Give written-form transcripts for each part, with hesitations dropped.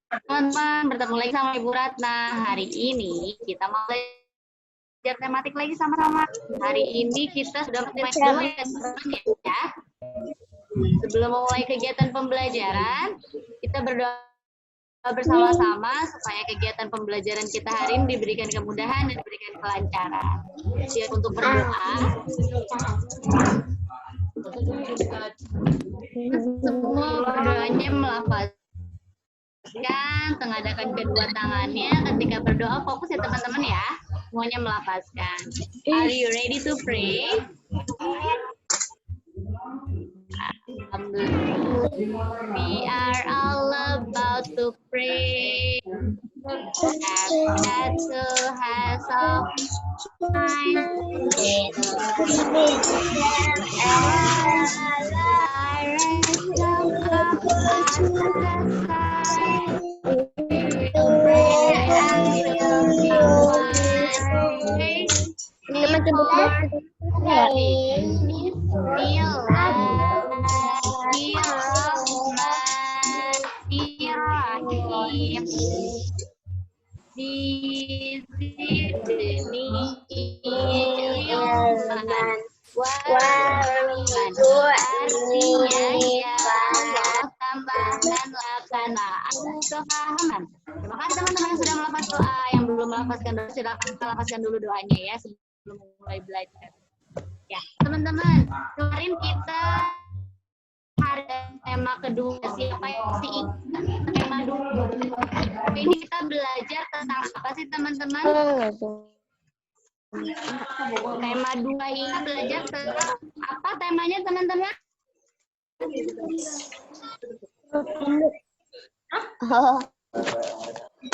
Teman-teman, bertemu lagi sama Ibu Ratna. Hari ini kita mau belajar tematik lagi sama-sama. Hari ini kita sudah mulai dulu ya. Sebelum memulai kegiatan pembelajaran, kita berdoa bersama-sama supaya kegiatan pembelajaran kita hari ini diberikan kemudahan dan diberikan kelancaran. Siap untuk berdoa? Semua berdoanya melafazkan, tengadakan kedua tangannya. Ketika berdoa fokus ya teman-teman ya. Semuanya melafazkan. Are you ready to pray? We are all about to pray. That has of mind. Terima kasih teman-teman yang sudah melafaz doa. Yang belum melafazkan doa, silakan melafazkan dulu doanya ya sebelum mulai belajar. Ya, teman-teman, kemarin kita hari tema kedua, siapa yang masih ingat tema dulu? Ini kita belajar tentang apa sih teman-teman? Tema 2 ini belajar tentang apa temanya teman-teman?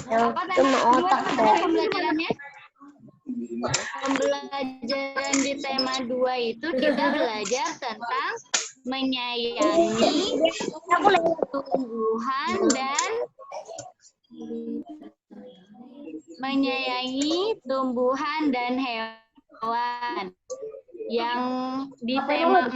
Apa tema otak pembelajarannya? Pembelajaran di tema 2 itu kita belajar tentang menyayangi tumbuhan dan hewan. Yang di tema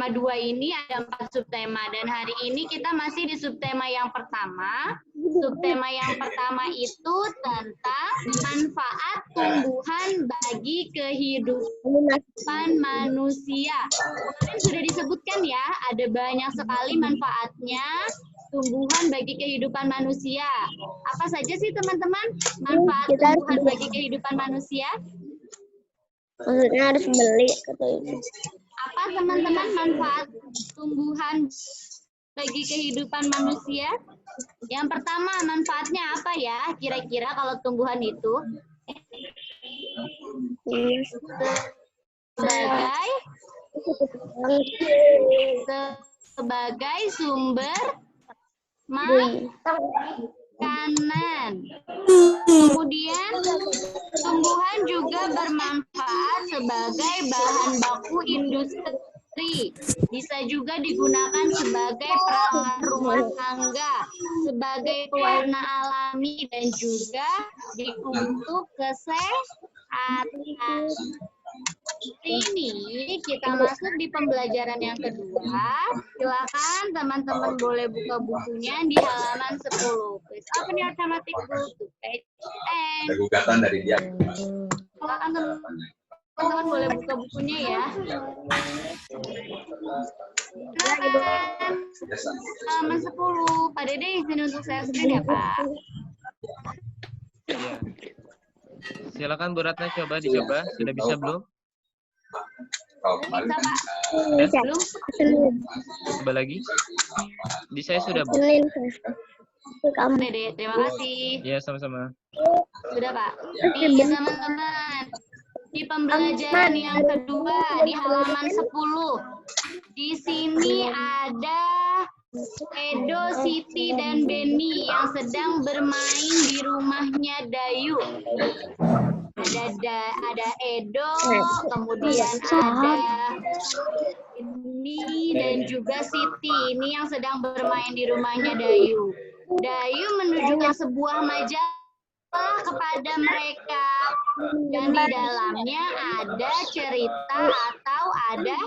2 ini ada 4 subtema dan hari ini kita masih di subtema yang pertama. Subtema yang pertama itu tentang manfaat tumbuhan bagi kehidupan manusia. Kemarin sudah disebutkan ya, ada banyak sekali manfaatnya tumbuhan bagi kehidupan manusia. Apa saja sih teman-teman manfaat tumbuhan bagi kehidupan manusia? Maksudnya harus beli atau itu. Apa teman-teman manfaat tumbuhan bagi kehidupan manusia? Yang pertama, manfaatnya apa ya kira-kira kalau tumbuhan itu? Sebagai sumber makanan. Kemudian tumbuhan juga bermanfaat sebagai bahan baku industri. Bisa juga digunakan sebagai peralatan rumah tangga, sebagai pewarna alami dan juga untuk kesehatan. Ini kita masuk di pembelajaran yang kedua. Silakan teman-teman boleh buka bukunya di halaman 10. Please open your thematic book to page 10. Ada gugatan dari dia. Silakan teman-teman boleh buka bukunya ya. Silakan. Halaman 10. Pak Dede izin untuk saya screen ya Pak. Ya. Silakan Bu Ratna dicoba. Sudah bisa belum? Bisa Pak. Belum. Coba lagi. Di saya sudah Bu. Kamu Dede, terima kasih. Ya, sama-sama. Sudah Pak. Nih teman-teman. Di pembelajaran yang kedua di halaman 10. Di sini ada Edo, Siti, dan Beni yang sedang bermain di rumahnya Dayu. Ada Edo, kemudian ada ini dan juga Siti. Ini yang sedang bermain di rumahnya Dayu. Dayu menunjukkan sebuah majalah kepada mereka dan di dalamnya ada cerita atau ada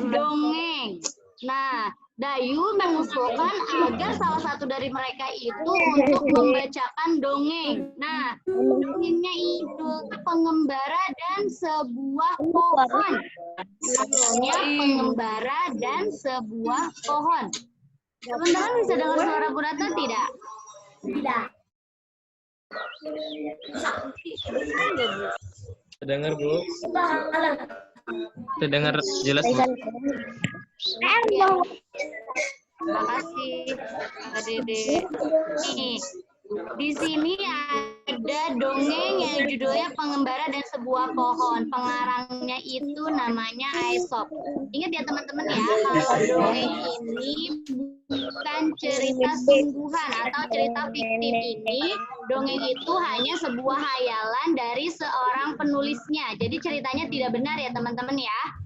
dongeng. Nah, Dayu mengusulkan agar salah satu dari mereka itu untuk membacakan dongeng. Nah, dongengnya itu pengembara dan sebuah pohon. Judulnya pengembara dan sebuah pohon. Teman-teman bisa dengar suara Bu Ratna tidak? Tidak. Terdengar, Bu? Terdengar jelas, Bu? Terima kasih, Kak Dede. Nih, di sini ada dongeng yang judulnya Pengembara dan Sebuah Pohon. Pengarangnya itu namanya Aesop. Ingat ya teman-teman ya, kalau dongeng ini bukan cerita sungguhan atau cerita fiktif ini, dongeng itu hanya sebuah hayalan dari seorang penulisnya. Jadi ceritanya tidak benar ya teman-teman ya.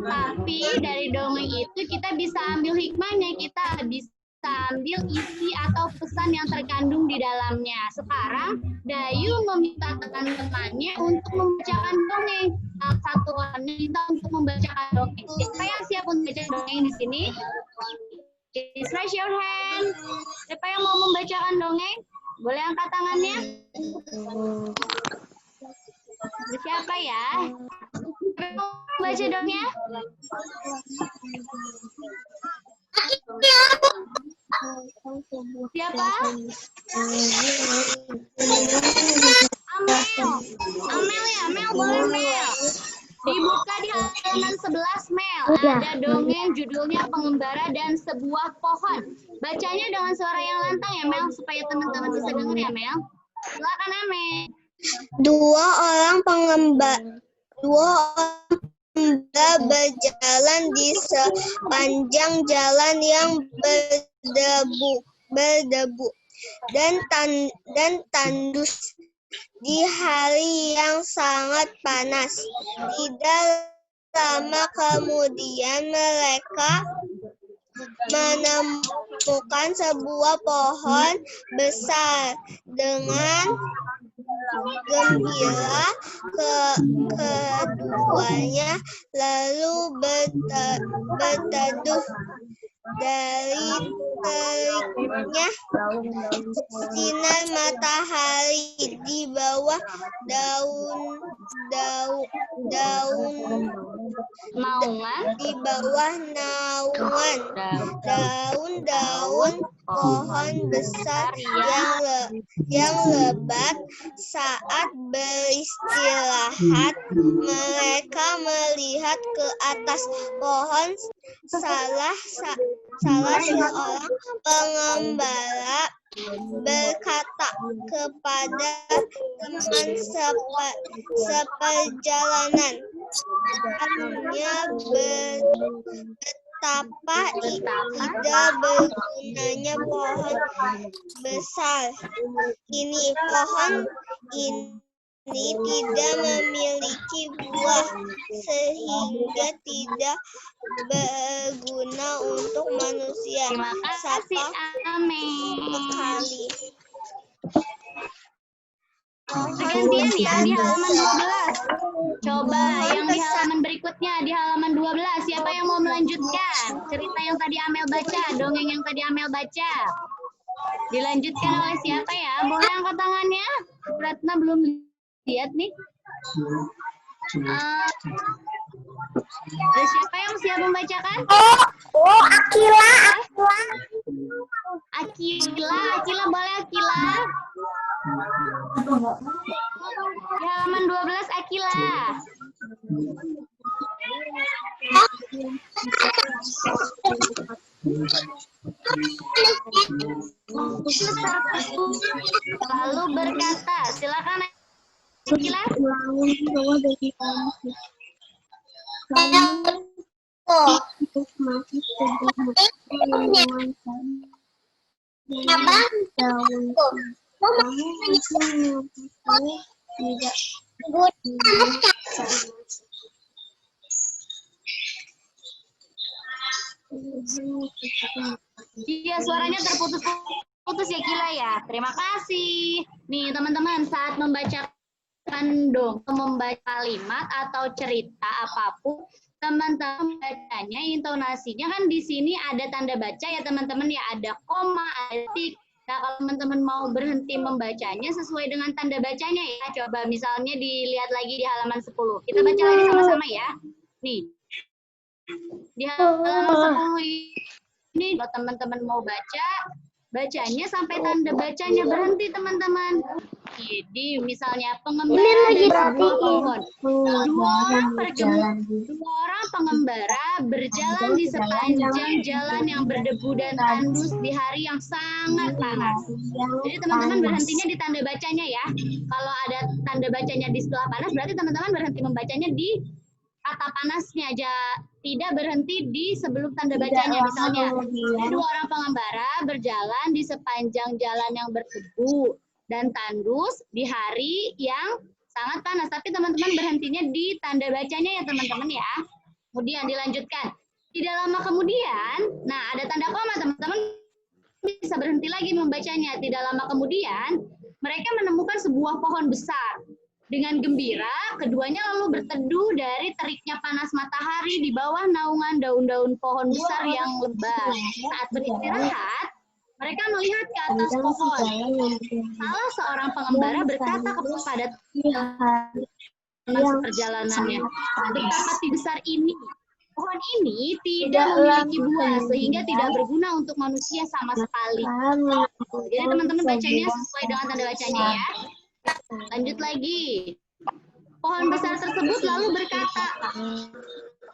Tapi dari dongeng itu kita bisa ambil hikmahnya, kita bisa ambil isi atau pesan yang terkandung di dalamnya. Sekarang Dayu meminta teman-temannya untuk membacakan dongeng. Salah satu orang minta untuk membacakan dongeng. Siapa yang siap untuk membaca dongeng di sini? Please raise your hand. Siapa yang mau membacakan dongeng? Boleh angkat tangannya? Siapa ya? Mau baca dongeng? Siapa? Amel. Amel ya, Mel boleh Mel. Dibuka di halaman 11 Mel. Ada dongeng judulnya Pengembara dan Sebuah Pohon. Bacanya dengan suara yang lantang ya Mel, supaya teman-teman bisa dengar ya Mel. Silakan Amel. Dua orang pengembara berjalan di sepanjang jalan yang berdebu dan tandus di hari yang sangat panas. Tidak lama kemudian mereka menemukan sebuah pohon besar. Dengan gembira keduanya lalu berteduh. Dari teriknya sinar matahari di bawah naungan daun-daun pohon besar yang lebat. Saat beristirahat, mereka melihat ke atas pohon. Salah seorang pengembara berkata kepada teman seperjalanan, betapa tidak bergunanya pohon besar ini. Pohon ini tidak memiliki buah sehingga tidak berguna untuk manusia. Terima kasih Sekali. Gantian ya di halaman 12. Coba yang di halaman berikutnya di halaman 12. Siapa yang mau melanjutkan cerita yang tadi Amel baca, dongeng yang tadi Amel baca? Dilanjutkan oleh siapa ya? Boleh angkat tangannya? Ratna belum lihat nih. Ada siapa yang siap membacakan? Akila boleh Akila. Di halaman 12 Akila. Lalu berkata, silakan Akila. Iya, suaranya terputus-putus ya Kila ya. Terima kasih. Nih teman-teman, saat membacakan membaca kalimat atau cerita apapun, teman-teman bacanya, intonasinya kan di sini ada tanda baca ya teman-teman ya, ada koma, ada titik. Nah, kalau teman-teman mau berhenti membacanya sesuai dengan tanda bacanya ya. Coba misalnya dilihat lagi di halaman 10. Kita baca lagi sama-sama ya. Nih. Di halaman 10 ini kalau teman-teman mau baca, bacanya sampai tanda bacanya berhenti teman-teman. Jadi misalnya pengembara dari sebuah pohon, dua orang pengembara berjalan di sepanjang jalan yang berdebu dan tandus di hari yang sangat panas. Jadi teman-teman berhentinya di tanda bacanya ya. Kalau ada tanda bacanya di setelah panas, berarti teman-teman berhenti membacanya di kata panasnya aja, tidak berhenti di sebelum tanda bacanya. Misalnya, dua orang pengembara berjalan di sepanjang jalan yang berdebu dan tandus di hari yang sangat panas. Tapi teman-teman berhentinya di tanda bacanya ya teman-teman ya. Kemudian dilanjutkan. Tidak lama kemudian, nah ada tanda koma teman-teman bisa berhenti lagi membacanya. Tidak lama kemudian, mereka menemukan sebuah pohon besar. Dengan gembira, keduanya lalu berteduh dari teriknya panas matahari di bawah naungan daun-daun pohon besar yang lebat. Saat beristirahat, mereka melihat ke atas pohon. Salah seorang pengembara berkata kepada teman seperjalanannya, "Betapa besar ini. Pohon ini tidak memiliki buah sehingga tidak berguna untuk manusia sama sekali." Jadi teman-teman bacanya sesuai dengan tanda bacanya ya. Lanjut lagi. Pohon besar tersebut lalu berkata,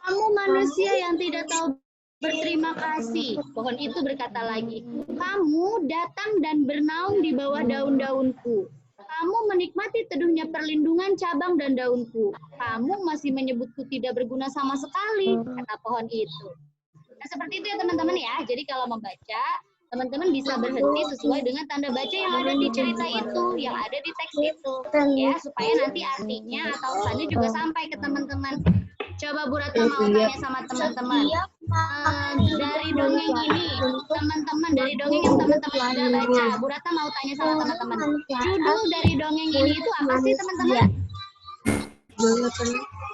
"Kamu manusia yang tidak tahu berterima kasih." Pohon itu berkata lagi, "Kamu datang dan bernaung di bawah daun-daunku. Kamu menikmati teduhnya perlindungan cabang dan daunku. Kamu masih menyebutku tidak berguna sama sekali," kata pohon itu. Nah, seperti itu ya teman-teman ya. Jadi kalau membaca, teman-teman bisa berhenti sesuai dengan tanda baca yang ada di cerita itu, yang ada di teks itu, ya, supaya nanti artinya atau pesannya juga sampai ke teman-teman. Coba Bu Ratna mau tanya sama teman-teman. Dari dongeng ini, teman-teman, dari dongeng yang teman-teman sudah baca, Bu Ratna mau tanya sama teman-teman. Judul dari dongeng ini itu apa sih teman-teman?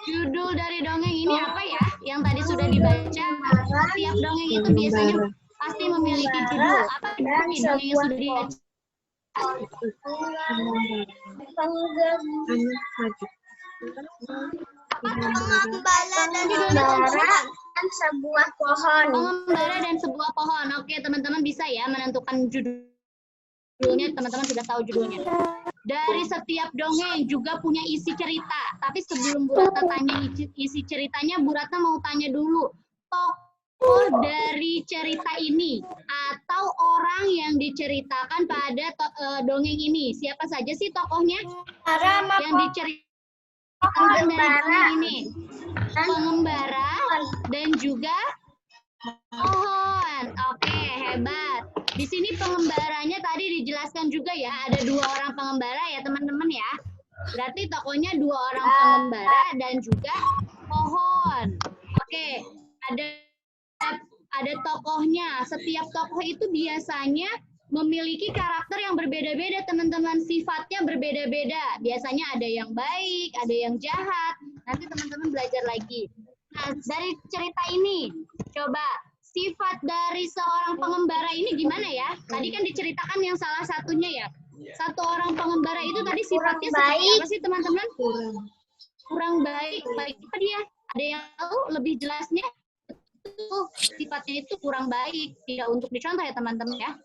Judul dari dongeng ini apa ya? Yang tadi sudah dibaca, setiap dongeng itu biasanya pasti memiliki judul. Apa dongeng yang sudah dibaca? Pengembara dan sebuah pohon. Pengembara dan sebuah pohon. Oke, teman-teman bisa ya menentukan judulnya. Teman-teman sudah tahu judulnya. Dari setiap dongeng juga punya isi cerita. Tapi sebelum Bu Ratna tanya isi ceritanya, Bu Ratna mau tanya dulu. Tokoh dari cerita ini atau orang yang diceritakan pada dongeng ini, siapa saja sih tokohnya yang diceritakan dari dongeng ini? Pengembara dan juga pohon. Oke, hebat. Di sini pengembaranya tadi dijelaskan juga ya, ada 2 orang pengembara ya teman-teman ya. Berarti tokohnya 2 orang pengembara dan juga pohon. Oke, ada tokohnya. Setiap tokoh itu biasanya memiliki karakter yang berbeda-beda, teman-teman. Sifatnya berbeda-beda. Biasanya ada yang baik, ada yang jahat. Nanti teman-teman belajar lagi. Nah, dari cerita ini, coba sifat dari seorang pengembara ini gimana ya? Tadi kan diceritakan yang salah satunya ya. Satu orang pengembara itu tadi sifatnya seperti apa sih teman-teman? Kurang baik. Baik apa dia? Ada yang tahu lebih jelasnya? Sifatnya itu kurang baik, tidak untuk dicontoh ya teman-teman ya.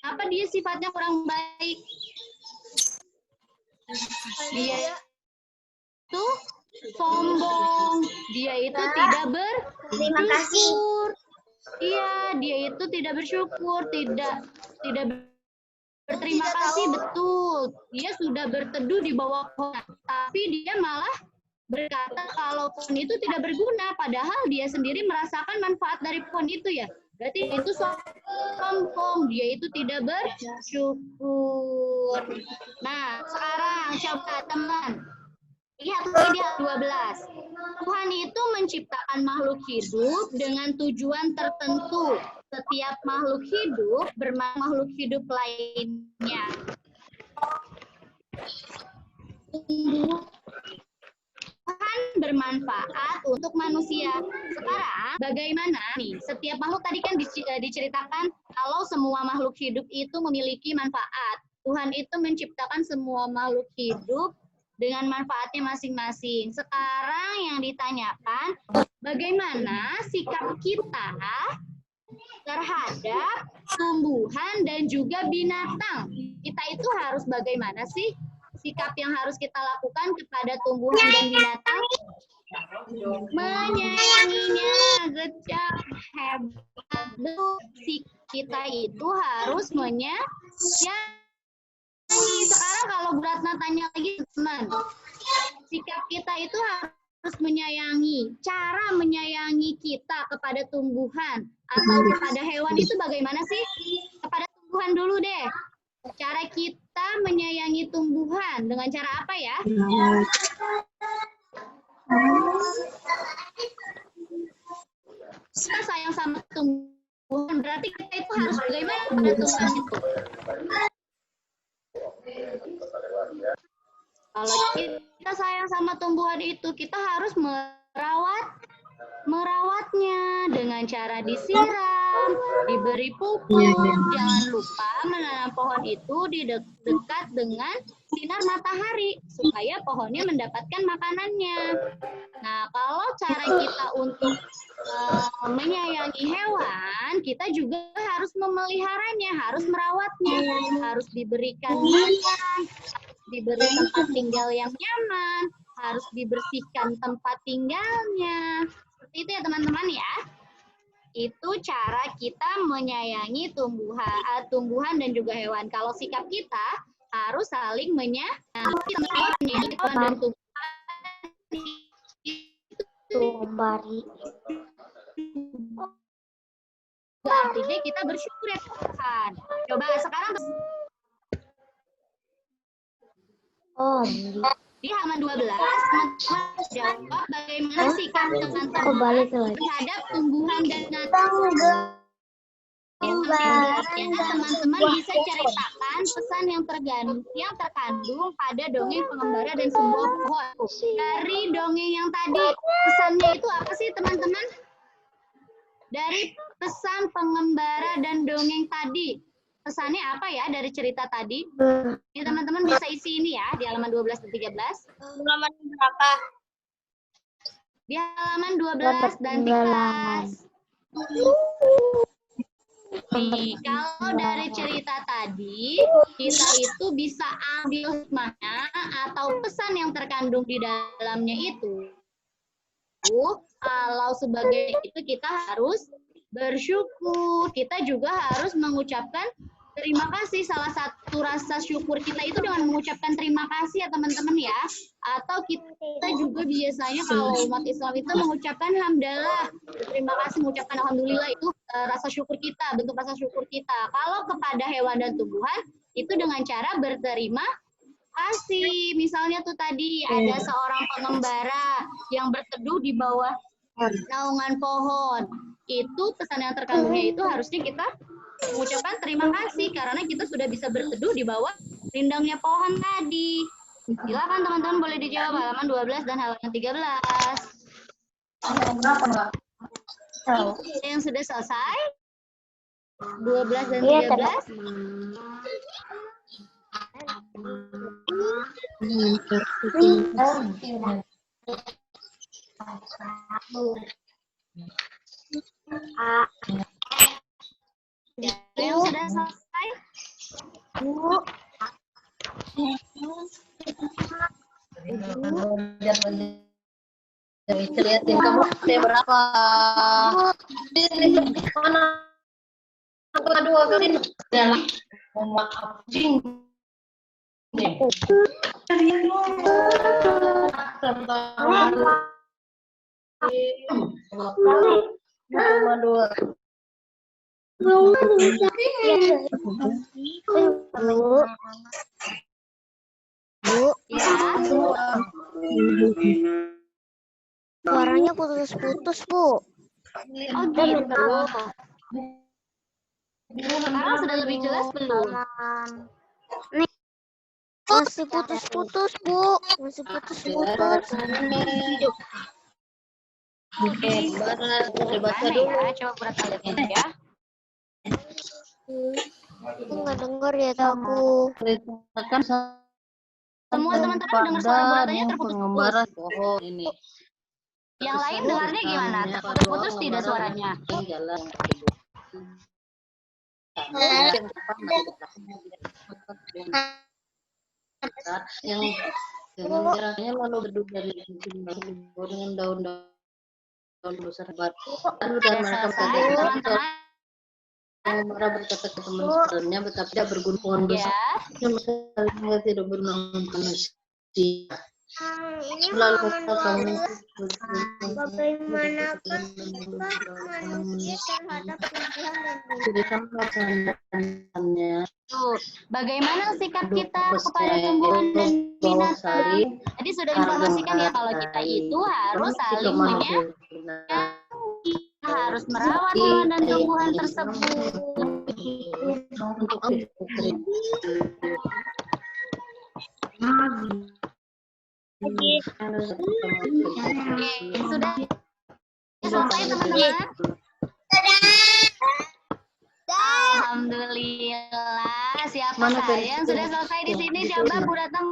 Apa dia sifatnya kurang baik? Dia itu sombong, dia itu tidak bersyukur. Iya, dia itu tidak bersyukur, tidak berterima kasih, betul. Dia sudah berteduh di bawah pohon, tapi dia malah berkata kalau pohon itu tidak berguna, padahal dia sendiri merasakan manfaat dari pohon itu ya. Berarti itu sombong, dia itu tidak bersyukur. Nah, sekarang coba teman, lihat lagi di 12. Tuhan itu menciptakan makhluk hidup dengan tujuan tertentu. Setiap makhluk hidup bermakna makhluk hidup lainnya. Tuhan bermanfaat untuk manusia. Sekarang bagaimana nih? Setiap makhluk tadi kan diceritakan kalau semua makhluk hidup itu memiliki manfaat. Tuhan itu menciptakan semua makhluk hidup dengan manfaatnya masing-masing. Sekarang yang ditanyakan, bagaimana sikap kita terhadap tumbuhan dan juga binatang? Kita itu harus bagaimana sih sikap yang harus kita lakukan kepada tumbuhan dan binatang? Menyayanginya. Good job. Hebat. Kita itu harus menyayangi. Sekarang kalau Bu Ratna tanya lagi, teman, sikap kita itu harus menyayangi. Cara menyayangi kita kepada tumbuhan atau kepada hewan itu bagaimana sih? Kepada tumbuhan dulu deh. Cara kita menyayangi tumbuhan dengan cara apa ya? Kita sayang sama tumbuhan, berarti kita itu harus bagaimana kepada tumbuhan itu? Kalau kita sayang sama tumbuhan itu, kita harus merawatnya dengan cara disiram, diberi pupuk. Jangan lupa menanam pohon itu di dekat dengan sinar matahari supaya pohonnya mendapatkan makanannya. Nah, kalau cara kita untuk menyayangi hewan, kita juga harus memeliharanya, harus merawatnya, harus diberikan makan, diberi tempat tinggal yang nyaman, harus dibersihkan tempat tinggalnya. Seperti itu ya teman-teman ya. Itu cara kita menyayangi tumbuhan dan juga hewan. Kalau sikap kita harus saling menyayangi hewan dan tumbuhan. Artinya kita bersyukur ya Tuhan. Coba sekarang di halaman 12, teman-teman jawab bagaimana sikap teman-teman terhadap tumbuhan dan binatang. Teman-teman bisa ceritakan pesan yang terkandung pada dongeng pengembara dan sebuah pohon. Dari dongeng yang tadi, pesannya itu apa sih teman-teman? Dari pesan pengembara dan dongeng tadi, pesannya apa ya dari cerita tadi? Ini teman-teman bisa isi ini ya di halaman 12 dan 13. Halaman berapa? Di halaman 12 dan 13. Nih, kalau dari cerita tadi, kita itu bisa ambil hikmahnya atau pesan yang terkandung di dalamnya itu. Kalau sebagai itu kita harus bersyukur. Kita juga harus mengucapkan terima kasih. Salah satu rasa syukur kita itu dengan mengucapkan terima kasih ya teman-teman ya. Atau kita juga biasanya kalau umat Islam itu mengucapkan hamdalah. Terima kasih, mengucapkan alhamdulillah itu rasa syukur kita, bentuk rasa syukur kita. Kalau kepada hewan dan tumbuhan itu dengan cara berterima kasih. Misalnya tuh tadi ada seorang pengembara yang berteduh di bawah naungan pohon. Itu pesan yang terkandungnya itu harusnya kita mengucapkan terima kasih karena kita sudah bisa berteduh di bawah rindangnya pohon tadi. Silakan teman-teman boleh dijawab halaman 12 dan halaman 13. Yang sudah selesai? 12 dan 13? Yang sudah selesai? Lihatin kamu berapa? Mana? Dua kali dalam maaf jing. Dua. Suaranya putus-putus, Bu. Oh gitu. Sekarang sudah lebih jelas belum? Nih, masih putus-putus, Bu. Masih putus-putus. Oke, Baca mana dulu. ya? Coba berat lihat ya. Aku nggak denger ya aku. Ceritakan Semua teman-teman dengar suara buratannya terputus-putus. pengembaraan pohon ini. Yang lain dengarnya gimana? Terputus-putus tidak suaranya? Jalan yang dengan jaraknya lalu berdua dari dengan daun-daun besar batu lalu dan mereka Selesai, teman-teman. mereka berkata ke teman-temannya betapa tidak berguna pohon besar Ya. yang tidak berguna untuk manusia. Ini Lalu halaman kata kamu 12. Bagaimanakah sikap manusia terhadap Tuhan dan dunia? berikan tanda-tandanya Tuh, bagaimana sikap kita Hidup kepada bersama, tumbuhan dan bawa binatang? saling Tadi sudah informasikan ya kalau kita itu harus saling harus merawat hewan dan tumbuhan tersebut. untuk Oke, sudah selesai teman-teman. Alhamdulillah. Siapa saja yang sudah selesai di sini? Coba Bu datang.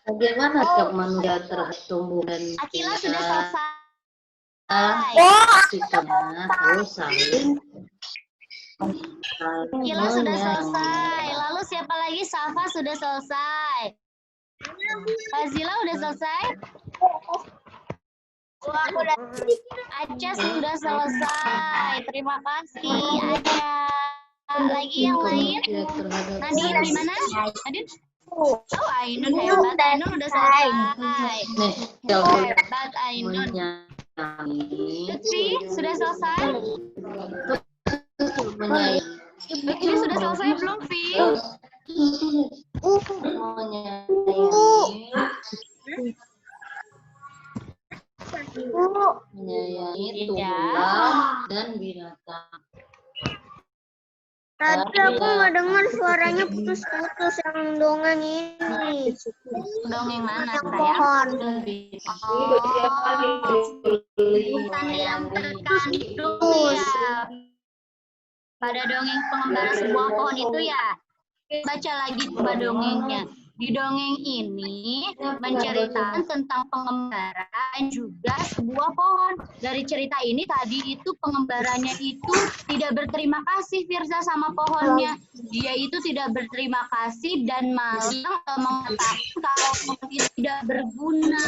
Bagaimana sikap manusia terhadap tumbuhan dan Akila sudah selesai. sikapnya harus saling Akila sudah selesai. Lalu siapa lagi? Safa sudah selesai. Fazila udah selesai. Aca sudah selesai. Terima kasih Aca. Lagi yang lain? Nadine gimana? Nadine? Oh, Ainun hebat. Ainun udah selesai. Hebat Ainun. Lutfi sudah selesai? Lutfi sudah selesai belum, Fi? menyayangi tumbuhan dan binatang. Tadi aku nggak dengar suaranya putus-putus yang dongeng ini. Dongeng mana, Yang sayang? pohon. Bukan yang terkandung ya. Pada dongeng pengembara sebuah pohon itu ya. Baca lagi coba dongengnya. Di dongeng ini menceritakan tentang pengembara dan juga sebuah pohon. Dari cerita ini tadi itu pengembaranya itu tidak berterima kasih Firza sama pohonnya. Dia itu tidak berterima kasih dan malah mengatakan kalau pohon itu tidak berguna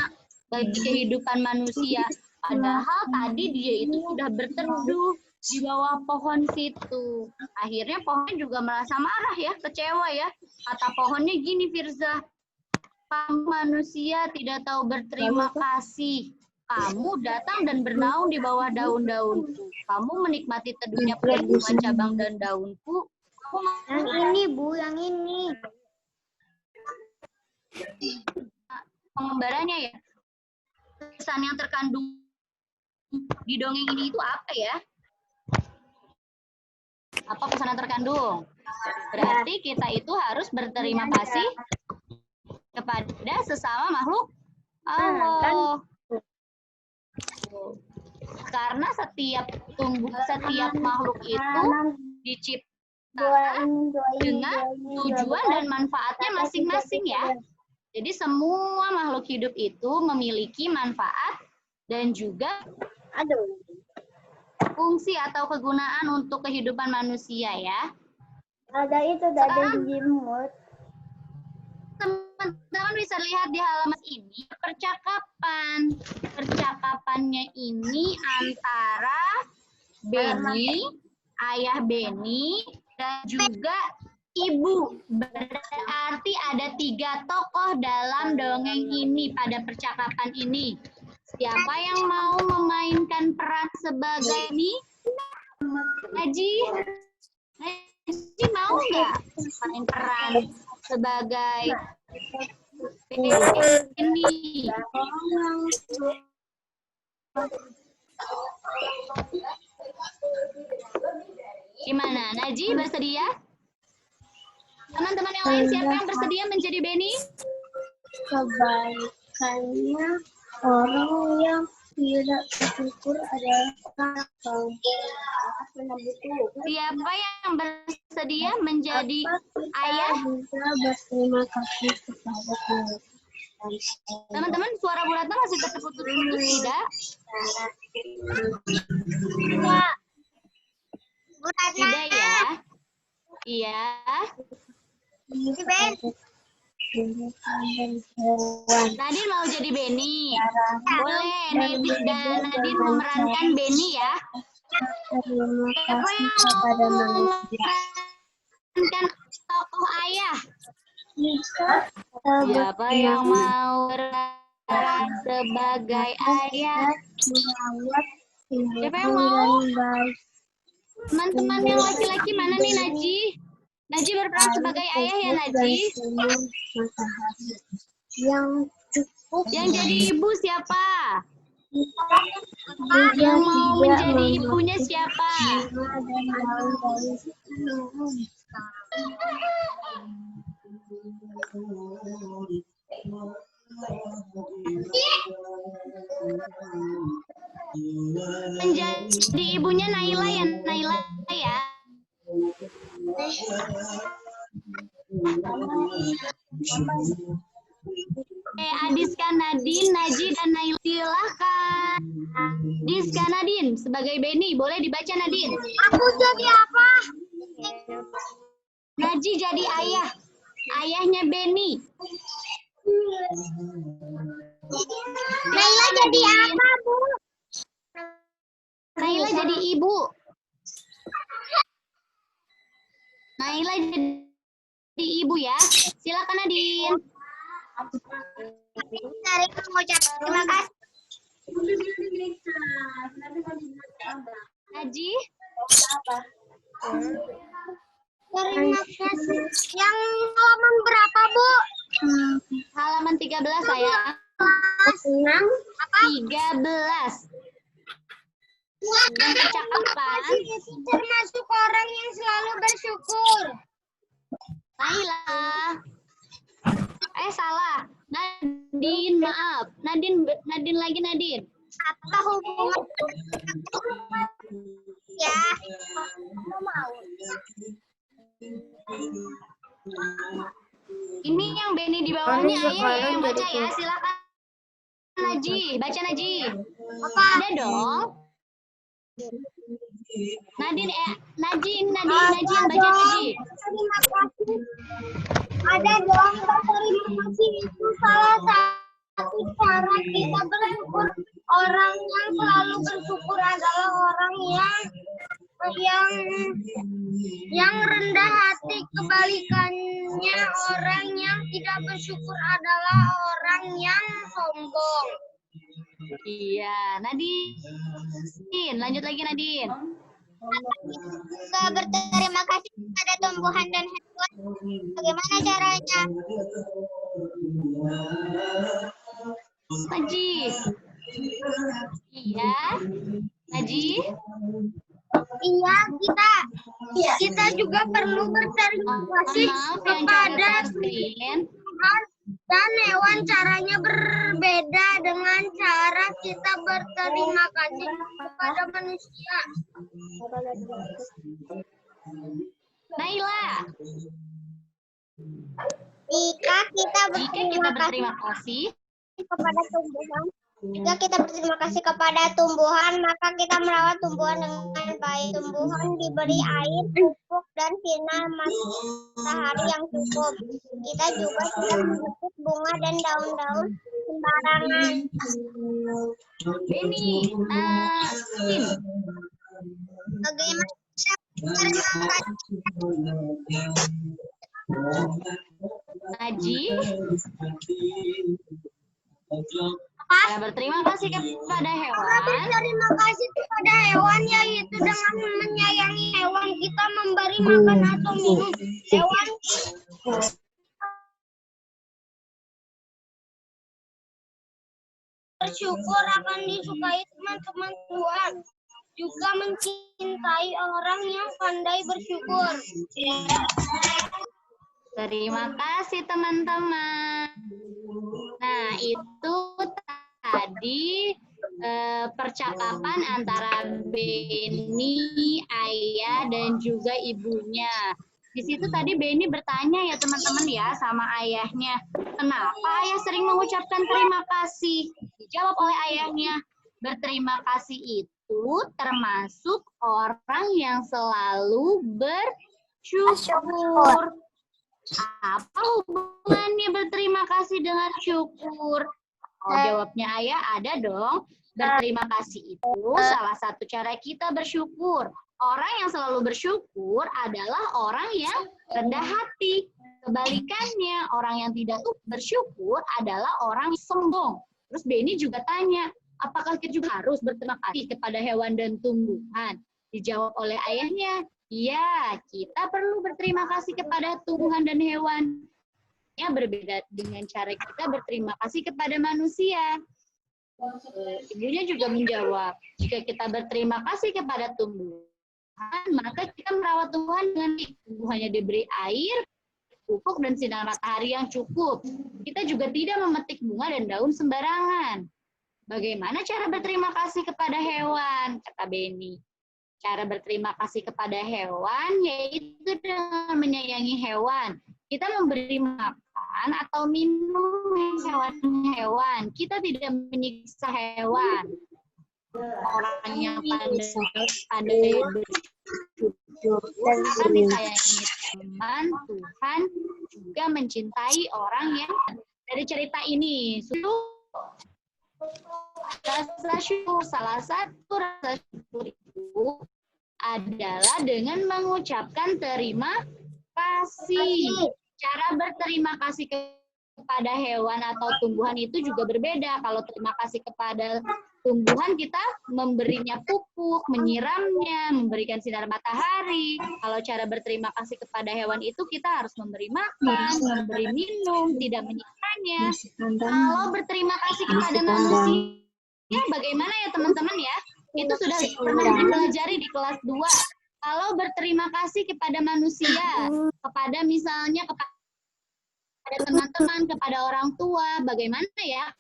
bagi kehidupan manusia. Padahal tadi dia itu sudah berteduh di bawah pohon situ. Akhirnya pohonnya juga merasa marah ya, kecewa ya. Kata pohonnya gini Firza, kamu manusia tidak tahu berterima kasih. Kamu datang dan bernaung di bawah daun-daunku. Kamu menikmati teduhnya perlindungan cabang dan daunku. Yang ini Bu, yang ini. Pengembaranya ya. Pesan yang terkandung di dongeng ini itu apa ya? Apa pesan yang terkandung? Berarti kita itu harus berterima kasih kepada sesama makhluk Allah. Karena setiap makhluk itu diciptakan dengan tujuan dan manfaatnya masing-masing ya. Jadi semua makhluk hidup itu memiliki manfaat dan juga fungsi atau kegunaan untuk kehidupan manusia ya. Ada itu dari jimut. Teman-teman bisa lihat di halaman ini percakapan. Percakapannya ini antara Beni, ayah Beni, dan juga ibu. Berarti ada 3 tokoh dalam dongeng ini pada percakapan ini. Siapa yang mau memainkan peran sebagai ini? Haji? Haji mau nggak main peran sebagai ini? Gimana? Naji bersedia? Teman-teman yang lain siapa yang bersedia menjadi Beni? Kebaikannya Orang yang tidak bersyukur adalah kaum Siapa yang bersedia menjadi ayah? bisa berterima kasih kepada Tuhan. Teman-teman, suara Bu Ratna masih terputus-putus tidak? Tidak ya? Iya. Nadine mau jadi Benny. Boleh, Nadine memerankan Benny ya. Siapa yang mau memerankan tokoh ayah? Siapa yang mau berperan sebagai ayah? Siapa yang mau? Teman-teman yang laki-laki mana nih, Naji? Naji berperan sebagai ayah ya, Naji? Yang jadi ibu siapa? Yang mau menjadi ibunya siapa? Menjadi ibunya Naila ya, Naila ya. Adiska, Nadine, Naji, dan Naila. Silahkan. Adiska, Nadine sebagai Benny. Boleh dibaca, Nadine. Aku jadi apa? Naji jadi ayah. Ayahnya Benny. Naila jadi apa, Bu? Naila jadi ibu. Naila jadi ibu ya. Silakan, Nadine. Dari mengucap terima kasih. Naji. Terima kasih. Yang halaman berapa, Bu? Halaman 13 saya. Senang. Apa? 13. Yang percakapan. Itu termasuk orang yang selalu bersyukur. Naila. Salah. Nadine, maaf. Nadine lagi, Nadine. Apa hubungan? Ya. Mau. Ini yang Benny di bawahnya ayah ya, yang baca ya. Silakan, Naji. Baca, Naji. Apa? Ada dong. Nadine yang baca, Naji. Terima kasih. Ada dong, terima kasih. Itu salah satu cara kita bersyukur. Orang yang selalu bersyukur adalah orang yang rendah hati. Kebalikannya, orang yang tidak bersyukur adalah orang yang sombong. Iya, Nadine. Lanjut lagi, Nadine. Kita berterima kasih kepada tumbuhan dan hewan. Bagaimana caranya? Naji. Iya. Naji. Iya, kita juga perlu berterima kasih kepada Tuhan dan hewan. Caranya berbeda dengan cara kita berterima kasih kepada manusia. Naila. Jika kita berterima kasih kepada tumbuhan, jika kita berterima kasih kepada tumbuhan, maka kita merawat tumbuhan dengan baik. Tumbuhan diberi air, pupuk, dan sinar matahari yang cukup. Kita juga tidak memetik bunga dan daun-daun sembarangan. Benny, Bagaimana bisa berterima kasih? Naji. Ya, berterima kasih kepada hewan. Berterima kasih kepada hewan, yaitu dengan menyayangi hewan. Kita memberi makan atau minum hewan. Bersyukur akan disukai teman-teman Tuhan. Juga mencintai orang yang pandai bersyukur. Terima kasih, teman-teman. Nah, itu tadi percakapan antara Beni, ayah, dan juga ibunya. Di situ tadi Beni bertanya ya teman-teman ya sama ayahnya, kenapa ayah sering mengucapkan terima kasih? Dijawab oleh ayahnya, berterima kasih itu termasuk orang yang selalu bersyukur. Apa hubungannya berterima kasih dengan syukur? Oh, jawabnya ayah, ada dong. Berterima kasih itu salah satu cara kita bersyukur. Orang yang selalu bersyukur adalah orang yang rendah hati. Kebalikannya, orang yang tidak bersyukur adalah orang yang sombong. Terus Beni juga tanya, apakah kita juga harus berterima kasih kepada hewan dan tumbuhan? Dijawab oleh ayahnya, ya, kita perlu berterima kasih kepada tumbuhan dan hewan. Ya, berbeda dengan cara kita berterima kasih kepada manusia. Ibunya juga menjawab, jika kita berterima kasih kepada tumbuhan, maka kita merawat tumbuhan dengan tumbuhannya diberi air, pupuk, dan sinar matahari yang cukup. Kita juga tidak memetik bunga dan daun sembarangan. Bagaimana cara berterima kasih kepada hewan? Kata Beni. Cara berterima kasih kepada hewan yaitu dengan menyayangi hewan. Kita memberi makan atau minum hewan-hewan. Kita tidak menyiksa hewan. Orang yang pandai bersyukur akan disayangi teman, Tuhan juga mencintai orang yang dari cerita ini. Rasa syukur, salah satu rasa syukur itu adalah dengan mengucapkan terima kasih. Cara berterima kasih kepada hewan atau tumbuhan itu juga berbeda. Kalau terima kasih kepada tumbuhan, kita memberinya pupuk, menyiramnya, memberikan sinar matahari. Kalau cara berterima kasih kepada hewan itu kita harus memberi makan, memberi minum, tidak menyiksanya. Kalau berterima kasih kepada manusia, ya bagaimana ya teman-teman ya? Itu sudah pernah dipelajari di kelas 2. Kalau berterima kasih kepada manusia, kepada misalnya kepada teman-teman, kepada orang tua, bagaimana ya?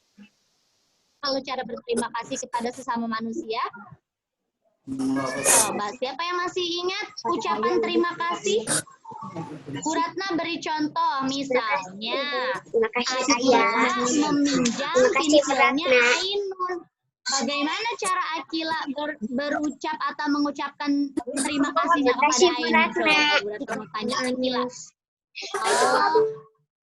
Kalau cara berterima kasih kepada sesama manusia? Coba, siapa yang masih ingat ucapan terima kasih? Bu Ratna beri contoh, misalnya Akila meminjam pensilnya Ainun. Bagaimana cara Akila berucap atau mengucapkan terima kasihnya kepada Ainun? Coba Bu Ratna tanya Akila.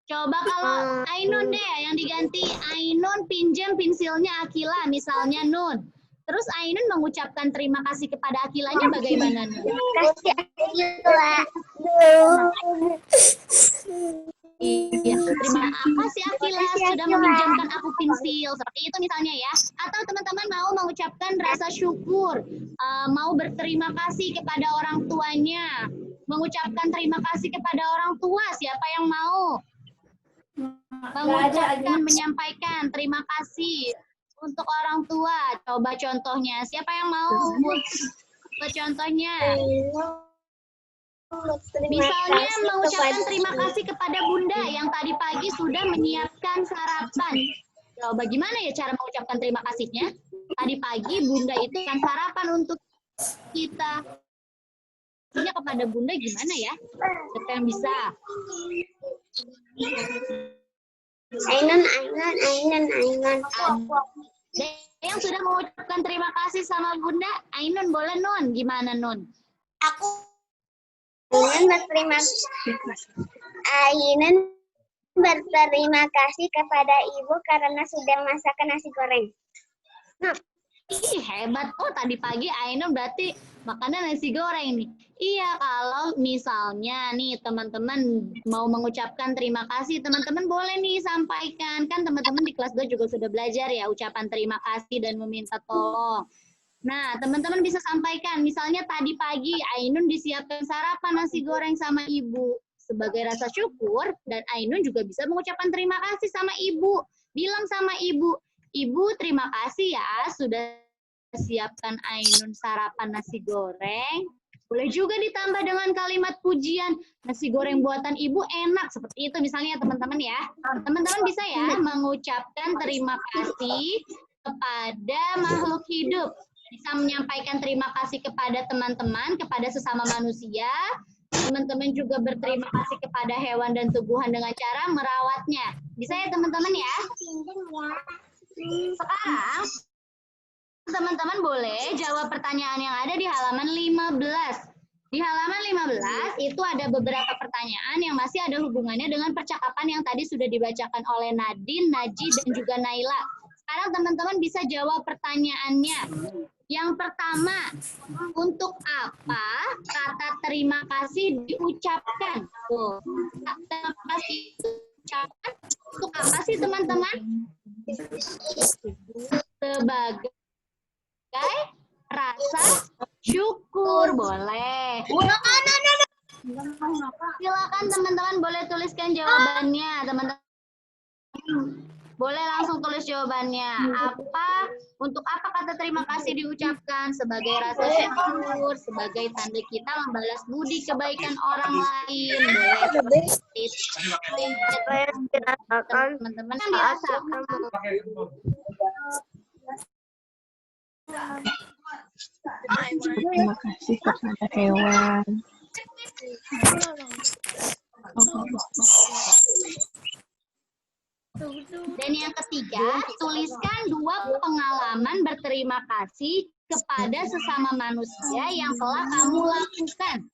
Coba kalau Ainun deh yang diganti, Ainun pinjam pensilnya Akila, misalnya Nun. Terus Ainun mengucapkan terima kasih kepada Akilanya bagaimana, Nun? Kasih Akila. Iya, terima kasih Akila sudah meminjamkan aku pensil. Seperti itu misalnya ya. Atau teman-teman mau mengucapkan rasa syukur, mau berterima kasih kepada orang tuanya, mengucapkan terima kasih kepada orang tua. Siapa yang mau? Mengucapkan, menyampaikan terima kasih untuk orang tua. Coba contohnya. Siapa yang mau? Coba contohnya. Misalnya mengucapkan terima kasih kepada Bunda yang tadi pagi sudah menyiapkan sarapan. Coba bagaimana ya cara mengucapkan terima kasihnya? Tadi pagi Bunda itu kan sarapan untuk kita. Ini kepada Bunda gimana ya? Siapa yang bisa? Ainun. Yang sudah mengucapkan terima kasih sama Bunda, Ainun boleh Nun. Gimana Nun? Aku Ainun berterima kasih kepada Ibu karena sudah masakan nasi goreng. Ih, hebat. Oh, tadi pagi Ainun berarti makannya nasi goreng nih. Iya, kalau misalnya nih teman-teman mau mengucapkan terima kasih, teman-teman boleh nih sampaikan. Kan teman-teman di kelas 2 juga sudah belajar ya ucapan terima kasih dan meminta tolong. Nah, teman-teman bisa sampaikan. Misalnya tadi pagi Ainun disiapkan sarapan nasi goreng sama Ibu. Sebagai rasa syukur, dan Ainun juga bisa mengucapkan terima kasih sama Ibu. Bilang sama Ibu, Ibu terima kasih ya sudah siapkan Ainun sarapan nasi goreng. Boleh juga ditambah dengan kalimat pujian, nasi goreng buatan Ibu enak. Seperti itu misalnya teman-teman ya. Teman-teman bisa ya mengucapkan terima kasih kepada makhluk hidup. Bisa menyampaikan terima kasih kepada teman-teman, kepada sesama manusia. Teman-teman juga berterima kasih kepada hewan dan tumbuhan dengan cara merawatnya. Bisa ya teman-teman ya? Sekarang teman-teman boleh jawab pertanyaan yang ada di halaman 15. Di halaman 15 itu ada beberapa pertanyaan yang masih ada hubungannya dengan percakapan yang tadi sudah dibacakan oleh Nadine, Najih, dan juga Naila. Sekarang teman-teman bisa jawab pertanyaannya. Yang pertama, untuk apa kata terima kasih diucapkan? Tuh, terima kasih diucapkan untuk apa sih teman-teman? Sebagai rasa syukur. Boleh. Silakan teman-teman boleh tuliskan jawabannya. Teman-teman boleh langsung tulis jawabannya. Untuk apa kata terima kasih diucapkan? Sebagai rasa syukur, sebagai tanda kita membalas budi kebaikan orang lain. Boleh. Teman-teman yang dirasakan. Terima kasih kepada hewan. Dan yang ketiga, tuliskan 2 pengalaman berterima kasih kepada sesama manusia yang telah kamu lakukan.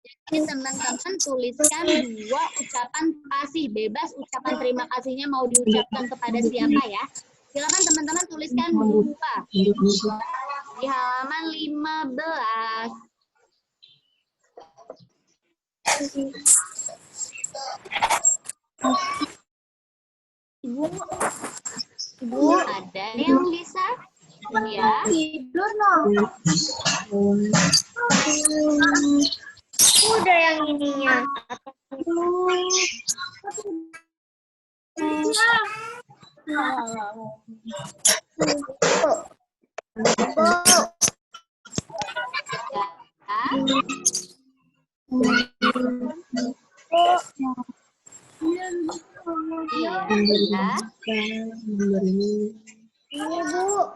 Jadi teman-teman tuliskan 2 ucapan kasih, bebas ucapan terima kasihnya mau diucapkan kepada siapa ya. Silakan teman-teman tuliskan 2 di halaman 15. Ibu, ada yang bisa? Ya. Tidur dong. Udah yang ininya. Ibu,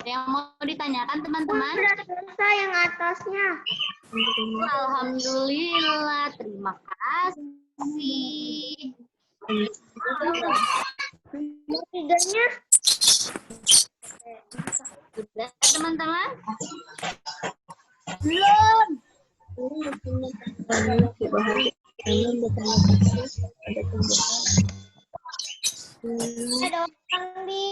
Yang mau ditanyakan teman-teman? udah selesai yang atasnya. Alhamdulillah, terima kasih. Tiganya Sudah teman-teman? belum. Ada orang di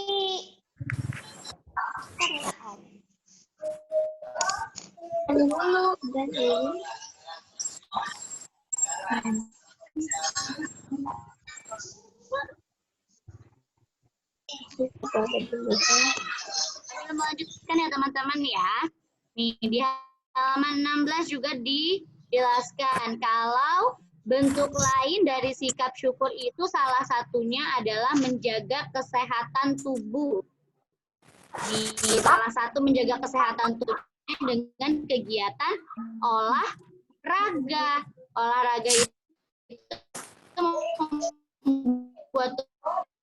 Saya melanjutkan ya teman-teman ya. Nih di halaman 16 juga dijelaskan kalau bentuk lain dari sikap syukur itu salah satunya adalah menjaga kesehatan tubuh. Salah satu menjaga kesehatan tubuhnya dengan kegiatan olahraga. Olahraga itu membuat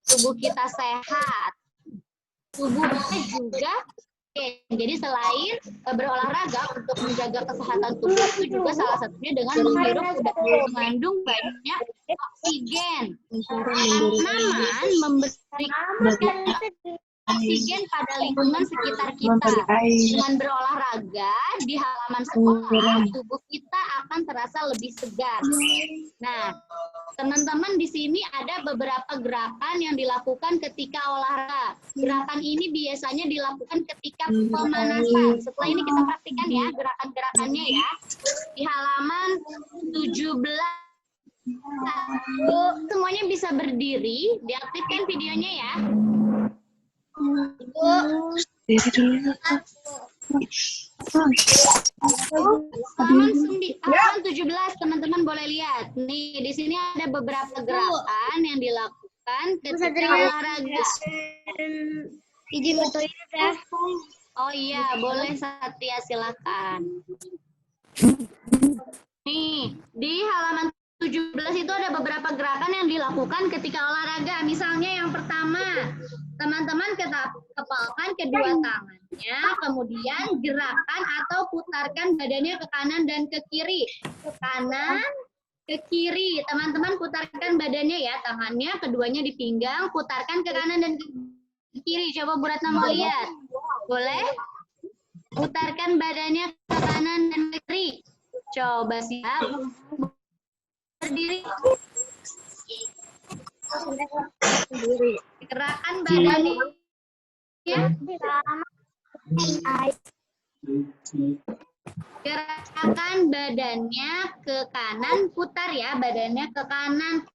tubuh kita sehat. Tubuhnya juga jadi selain berolahraga untuk menjaga kesehatan tubuh itu juga salah satunya dengan menghirup udara mengandung banyak oksigen. Tanaman memberikan oksigen pada lingkungan sekitar kita. Dengan berolahraga di halaman sekolah, tubuh kita akan terasa lebih segar. Nah, teman-teman di sini ada beberapa gerakan yang dilakukan ketika olahraga. Gerakan ini biasanya dilakukan ketika pemanasan. Setelah ini kita praktikkan ya gerakan-gerakannya ya. Di halaman 17. Bu, semuanya bisa berdiri, diaktifkan videonya ya. Halaman 17 teman-teman boleh lihat. Nih di sini ada beberapa gerakan yang dilakukan ketika olahraga. izin ke toilet ya. Oh iya, boleh Satria silakan. Nih di halaman 17 itu ada beberapa gerakan yang dilakukan ketika olahraga. Misalnya yang pertama, teman-teman kepalkan kedua tangannya, kemudian gerakan atau putarkan badannya ke kanan dan ke kiri. Ke kanan, ke kiri. Teman-teman putarkan badannya ya, tangannya keduanya di pinggang, putarkan ke kanan dan ke kiri. Coba Bu Ratna mau lihat. Boleh? Putarkan badannya ke kanan dan ke kiri. Coba siap. Berdiri. Gerakan badannya. Gerakan badannya ke kanan, putar ya badannya ke kanan.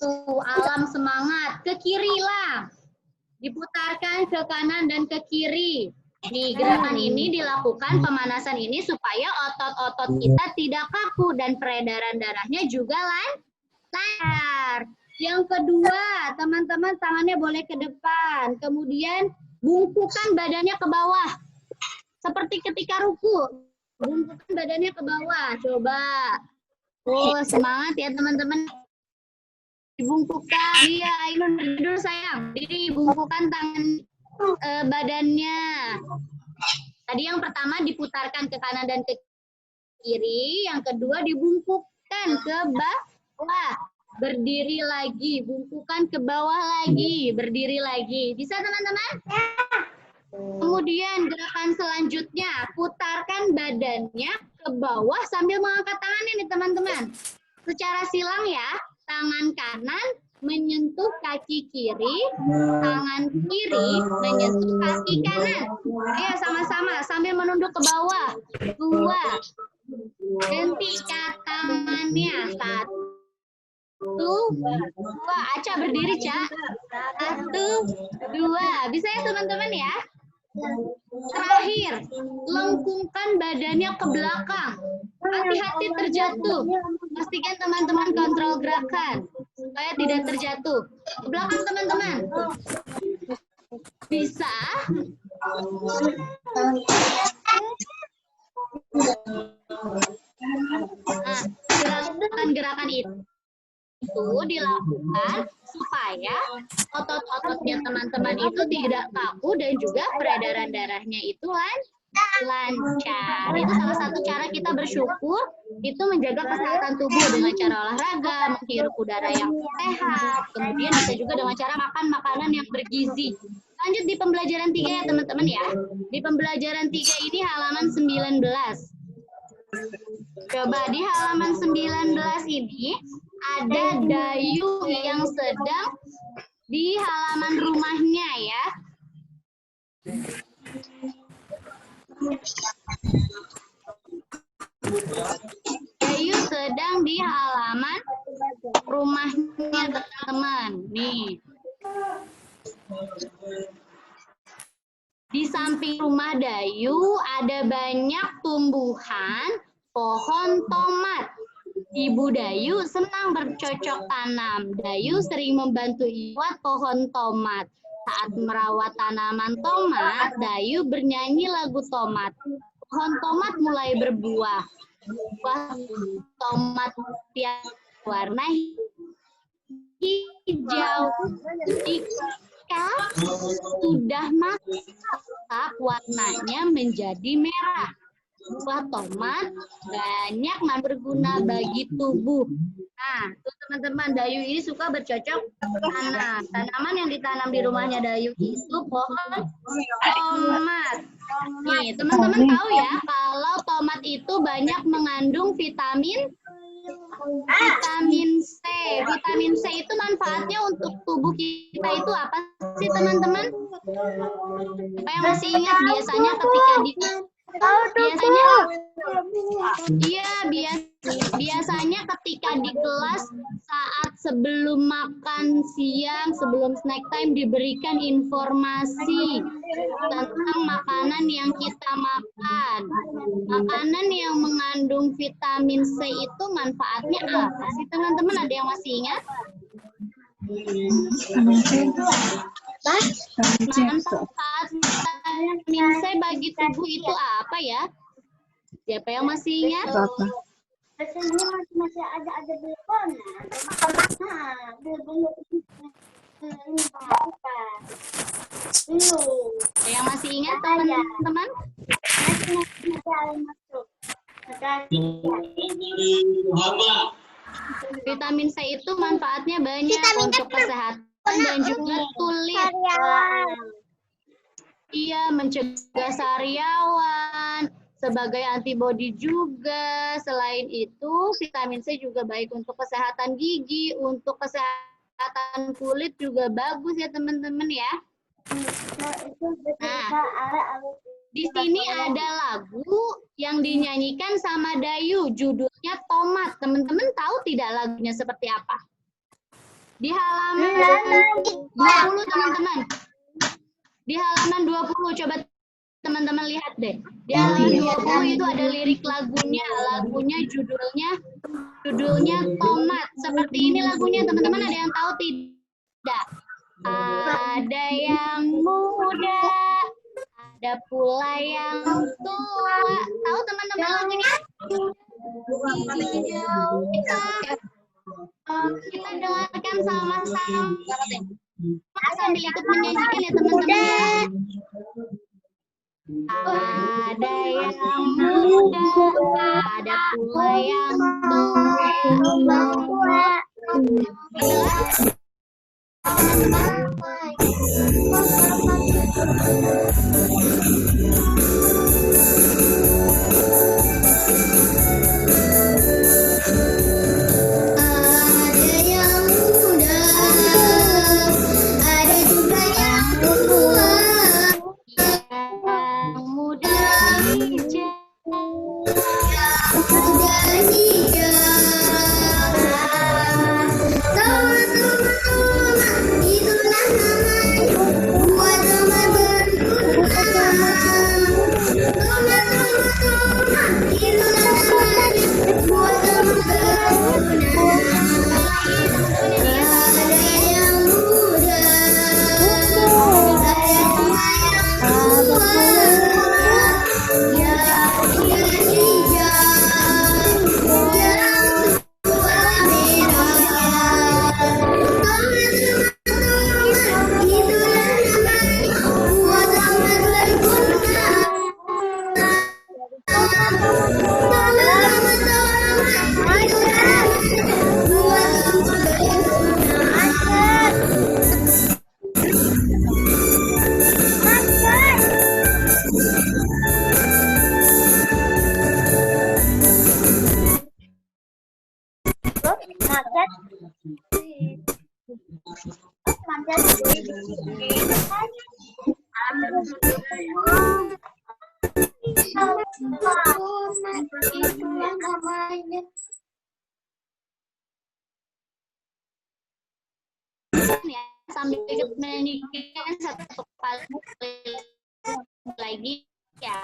Tuh, alam semangat. Ke kiri lah. Diputarkan ke kanan dan ke kiri. Nih, gerakan ini dilakukan pemanasan ini supaya otot-otot kita tidak kaku dan peredaran darahnya juga lancar. Yang kedua, teman-teman tangannya boleh ke depan. Kemudian bungkukan badannya ke bawah. Seperti ketika ruku. Bungkukan badannya ke bawah. Coba. Oh, semangat ya teman-teman. Dibungkukan. Iya, Ainun tidur sayang. Jadi bungkukan tangan badannya. Tadi yang pertama diputarkan ke kanan dan ke kiri, yang kedua dibungkukkan ke bawah. Berdiri lagi, bungkukan ke bawah lagi, berdiri lagi. Bisa teman-teman? Kemudian gerakan selanjutnya, putarkan badannya ke bawah sambil mengangkat tangannya nih teman-teman. Secara silang ya, tangan kanan menyentuh kaki kiri, tangan kiri menyentuh kaki kanan. Ayo sama-sama sambil menunduk ke bawah. 2. Hentikan tangannya. 1, 2. Aca berdiri, Ca. 1, 2. Bisa ya teman-teman ya? Terakhir, lengkungkan badannya ke belakang. Hati-hati terjatuh. Pastikan teman-teman kontrol gerakan supaya tidak terjatuh. Ke belakang teman-teman. Bisa. Nah, gerakan-gerakan itu dilakukan supaya otot-ototnya teman-teman itu tidak kaku dan juga peredaran darahnya itu lancar. Itu salah satu cara kita bersyukur itu menjaga kesehatan tubuh dengan cara olahraga, menghirup udara yang sehat, kemudian bisa juga dengan cara makan makanan yang bergizi. Lanjut di pembelajaran 3 ya teman-teman ya. Di pembelajaran 3 ini halaman 19. Coba di halaman 19 ini ada Dayu yang sedang di halaman rumahnya ya. Dayu sedang di halaman rumahnya teman-teman. Nih. Di samping rumah Dayu ada banyak tumbuhan pohon tomat. Ibu Dayu senang bercocok tanam. Dayu sering membantu merawat pohon tomat. Saat merawat tanaman tomat, Dayu bernyanyi lagu tomat. Pohon tomat mulai berbuah. Buah tomat yang warna hijau. Jika sudah masak, warnanya menjadi merah. Buah tomat banyak berguna bagi tubuh. Nah, tuh teman-teman, Dayu ini suka bercocok tanam. Tanaman yang ditanam di rumahnya Dayu itu pohon tomat. Nih, teman-teman tahu ya, kalau tomat itu banyak mengandung vitamin C. Vitamin C itu manfaatnya untuk tubuh kita itu apa sih, teman-teman? Apa yang masih ingat biasanya ketika biasanya ketika di kelas saat sebelum makan siang, sebelum snack time diberikan informasi tentang makanan yang kita makan. Makanan yang mengandung vitamin C itu manfaatnya apa sih teman-teman? Ada yang masih ingat? Manfaat vitamin C bagi tubuh itu apa ya? Siapa yang masih ingat? Biasanya masih ada belum. Nah, belum ini apa? Yang masih ingat teman-teman? Masih ada masuk. Vitamin C itu manfaatnya banyak untuk kesehatan dan juga kulit. Iya, mencegah sariawan, sebagai antibodi juga. Selain itu, vitamin C juga baik untuk kesehatan gigi, untuk kesehatan kulit juga bagus ya teman-teman ya. Nah, di sini ada lagu yang dinyanyikan sama Dayu, judulnya Tomat. Teman-teman tahu tidak lagunya seperti apa? Di halaman 20 teman-teman. Di halaman 20, coba teman-teman lihat deh. Di halaman 20 itu ada lirik lagunya. Lagunya judulnya Tomat. Seperti ini lagunya, teman-teman ada yang tahu tidak? Ada yang muda, ada pula yang tua. Tahu teman-teman lagunya? Kita dengarkan sama-sama sambil ikut menyanyikan ya teman-teman ya. Ada yang muda, ada pula yang tua. Ya, sambil ikut menyanyikan satu kali lagi ya.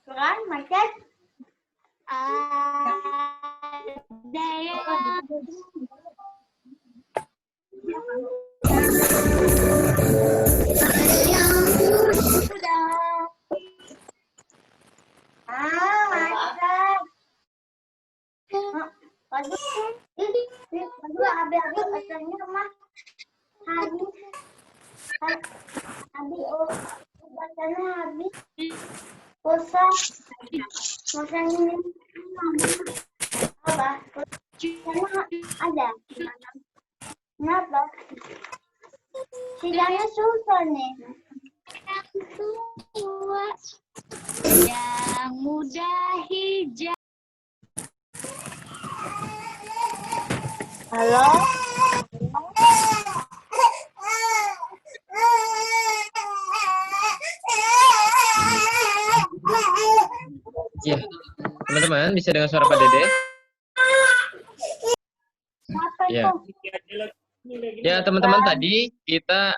Kan macet. Ada yang Macet. Aduh, habis asalnya mah habis. Bacanya habis. Pulsa. Masanya apa? Pulsanya ada. Kenapa? Sidangnya susah nih. yang tua, yang muda hijau. Halo? Ya, teman-teman bisa dengar suara Pak Dede? Apa Ya. itu? Ya, teman-teman tadi kita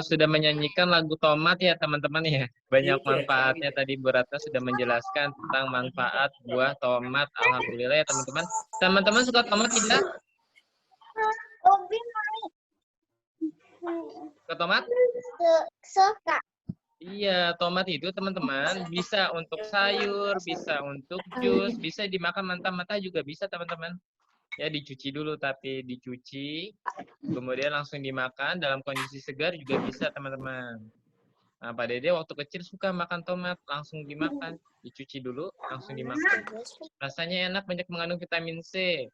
sudah menyanyikan lagu Tomat ya, teman-teman ya. Banyak manfaatnya tadi Bu Ratna sudah menjelaskan tentang manfaat buah tomat. Alhamdulillah ya, teman-teman. Teman-teman suka tomat tidak? Obi main. Suka tomat? Suka. Iya, tomat itu teman-teman bisa untuk sayur, bisa untuk jus, bisa dimakan mentah-mentah juga bisa teman-teman. Ya dicuci dulu, tapi dicuci, kemudian langsung dimakan dalam kondisi segar juga bisa teman-teman. Nah, Pak Dede waktu kecil suka makan tomat, langsung dimakan, dicuci dulu, langsung dimakan. Rasanya enak, banyak mengandung vitamin C.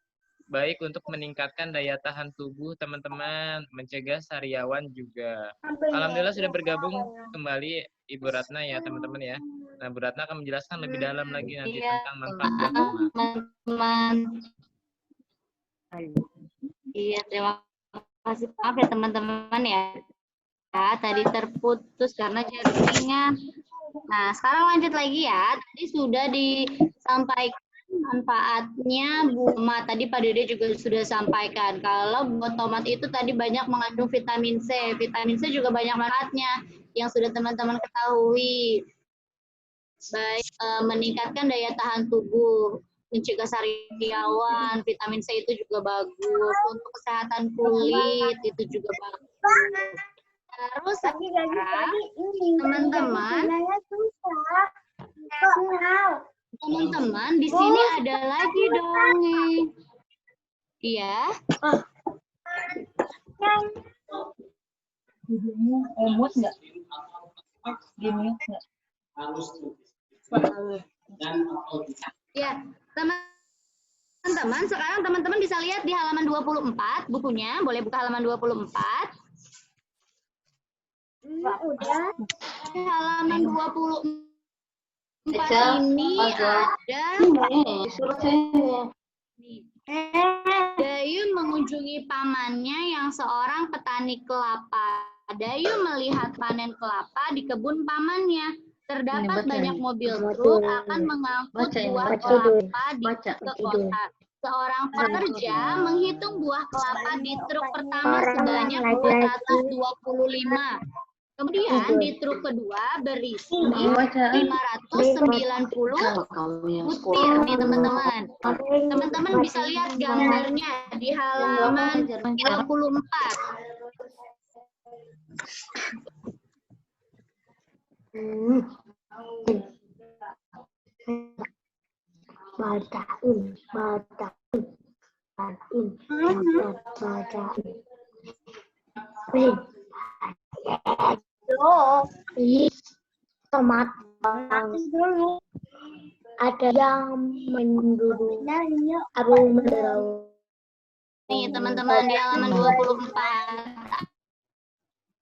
Baik untuk meningkatkan daya tahan tubuh teman-teman, mencegah sariawan juga. Alhamdulillah sudah bergabung kembali Ibu Ratna ya teman-teman ya. Nah, Bu Ratna akan menjelaskan lebih dalam lagi nanti Iya, tentang manfaat buah tomat. teman-teman. Iya, terima kasih. Maaf ya teman-teman ya. Tadi terputus karena jaringan. Nah, sekarang lanjut lagi ya. Tadi sudah disampaikan manfaatnya buah tomat. Tadi Pak Dede juga sudah sampaikan. Kalau buah tomat itu tadi banyak mengandung vitamin C. Vitamin C juga banyak manfaatnya yang sudah teman-teman ketahui. Baik meningkatkan daya tahan tubuh, mencegah sariawan, vitamin C itu juga bagus. Untuk kesehatan kulit itu juga bagus. Terus sekarang teman-teman di sini ada lagi dongeng. Iya. Emot nggak? Gini nggak? Ya, teman-teman, sekarang teman-teman bisa lihat di halaman 24 bukunya. Boleh buka halaman 24. Udah. Di halaman 24 ini ada Dayu mengunjungi pamannya yang seorang petani kelapa. Dayu melihat panen kelapa di kebun pamannya. Terdapat banyak mobil truk akan mengangkut buah kelapa ke kota. Seorang pekerja menghitung buah kelapa di truk pertama sebanyak 225. Kemudian di truk kedua berisi 590 butir nih teman-teman. Teman-teman bisa lihat gambarnya di halaman 24. Tomat dulu. Ada yang menduduk abu menderau. Nih teman-teman di halaman 24.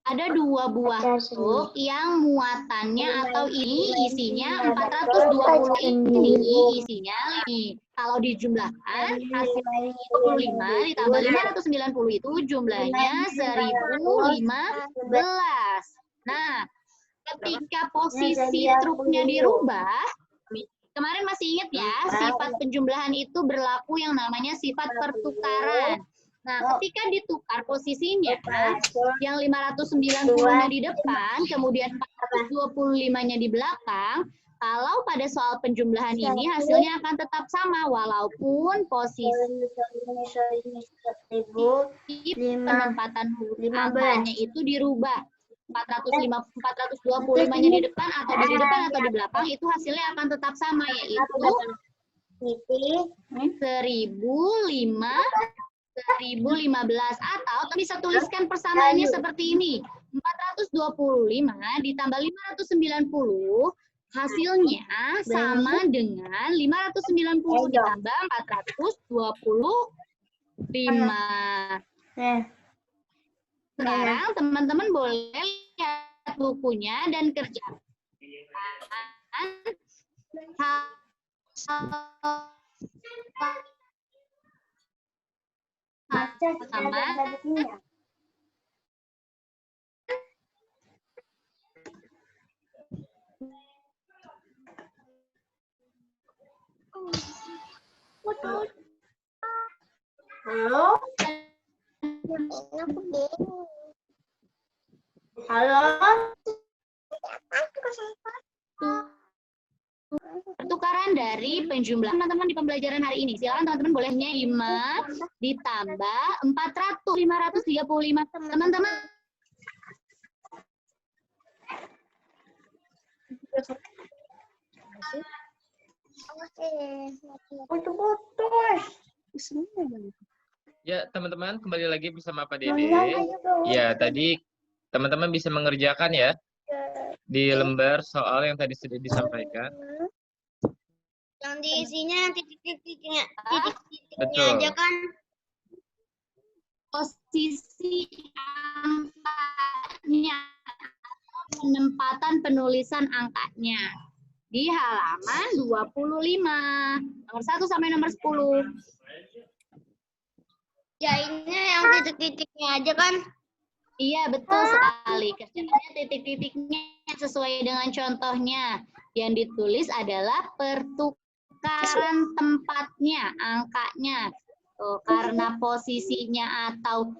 Ada dua buah truk yang muatannya atau ini isinya 420 ini isinya nih. Kalau dijumlahkan hasilnya 25 ditambah 590 itu jumlahnya 1015. Nah, ketika posisi truknya dirubah, kemarin masih ingat ya, sifat penjumlahan itu berlaku yang namanya sifat pertukaran. Nah, ketika ditukar posisinya, yang 590-nya di depan, kemudian 425-nya di belakang, kalau pada soal penjumlahan ini hasilnya akan tetap sama, walaupun posisi penempatan huruf angkanya itu dirubah. 425-nya di depan atau di depan atau di belakang, itu hasilnya akan tetap sama, yaitu 1015 atau bisa tuliskan persamaannya seperti ini. 425 ditambah 590 hasilnya sama dengan 590 ditambah 425. Sekarang teman-teman boleh lihat bukunya dan kerjakan Halo? Halo? Pertukaran dari penjumlahan teman-teman di pembelajaran hari ini. Silakan teman-teman bolehnya 5 ditambah 535. Teman-teman Ya, teman-teman, kembali lagi bersama Pak Dede. Ya, tadi teman-teman bisa mengerjakan ya di lembar soal yang tadi sudah disampaikan. Yang diisinya titik-titiknya Betul. aja kan. Posisi angkanya, penempatan penulisan angkanya di halaman 25, nomor 1 sampai nomor 10. Jainnya yang titik-titiknya aja kan. Iya, betul sekali. Kerjaannya titik-titiknya sesuai dengan contohnya. Yang ditulis adalah pertukaran tempatnya, angkanya. Tuh, karena posisinya atau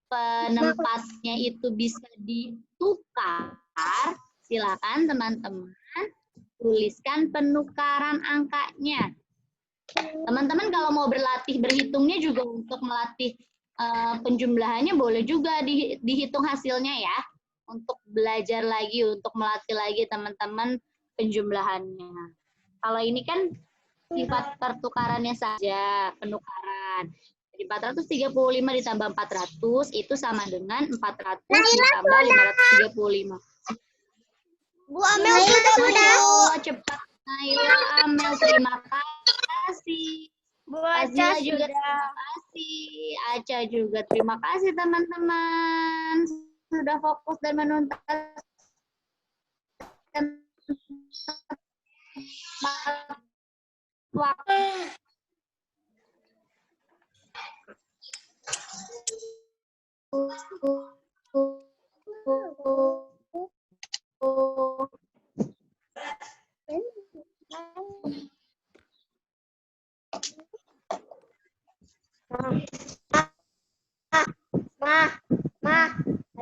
penempatnya itu bisa ditukar, silakan teman-teman tuliskan penukaran angkanya. Teman-teman kalau mau berlatih berhitungnya juga untuk melatih penjumlahannya boleh juga dihitung hasilnya ya. Untuk belajar lagi, untuk melatih lagi teman-teman penjumlahannya. Kalau ini kan sifat pertukarannya saja, penukaran. Jadi 435 ditambah 400 itu sama dengan 400 ditambah 535. Bu Amel sudah. Oh, cepat Naila Amel, terima kasih. Bu Fazila Aca juga sudah. terima kasih. Aca juga terima kasih teman-teman. Sudah fokus dan menuntaskan waktu.